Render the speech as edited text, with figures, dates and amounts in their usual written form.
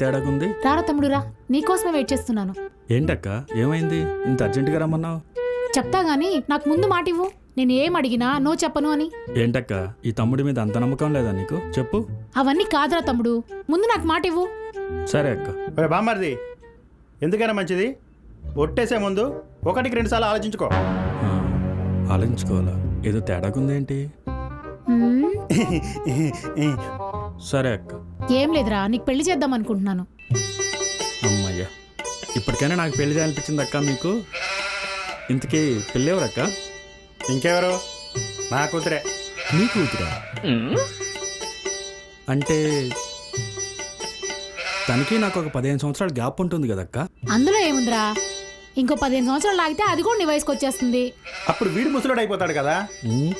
తేడాగా ఉంది? రారా తమ్ముడు రా, నీకోసమే వెయిట్ చేస్తున్నాను. ఏంటక్క ఏమైంది ఇంత అర్జెంటుగా రమ్మన్నావు? చెప్తా గానీ నాకు ముందు మాట ఇవ్వు. నేను ఏం అడిగినా నో చెప్పను అని. ఏంటక్క ఈ తమ్ముడి మీద అంత నమ్మకం లేదా నీకు? చెప్పు. అవన్నీ కాదురా తమ్ముడు, ముందు నాకు మాట ఇవ్వు. సరే అక్క. బామ్మర్ది ఎందుకైనా మంచిది ఒట్టేసే ముందు 1-2 సార్లు ఆలోచించుకో. ఆ, ఆలోచించుకోవాలా? ఏదో తేడాగా ఉందేంటి? హ్మ్, సరే అక్క. ఏం లేదురా, నీకు పెళ్లి చేద్దాం అనుకుంటున్నాను. అమ్మయ్యా, ఇప్పటికైనా నాకు పెళ్లి చేయాలనిపించింది అక్క మీకు. ఇంతకీ పెళ్ళి ఎవరక్క? ఇంకెవరు? నా కూతురే. నీ కూతురా? అంటే తనకి నాకు ఒక 15 సంవత్సరాల గ్యాప్ ఉంటుంది కదక్క. అందులో ఏముందిరా, ఇంకో 15 సంవత్సరాలు ఆగితే అది కూడా నీ వయసుకు వచ్చేస్తుంది. అప్పుడు వీడు ముసలుడు అయిపోతాడు కదా. ఉమ్,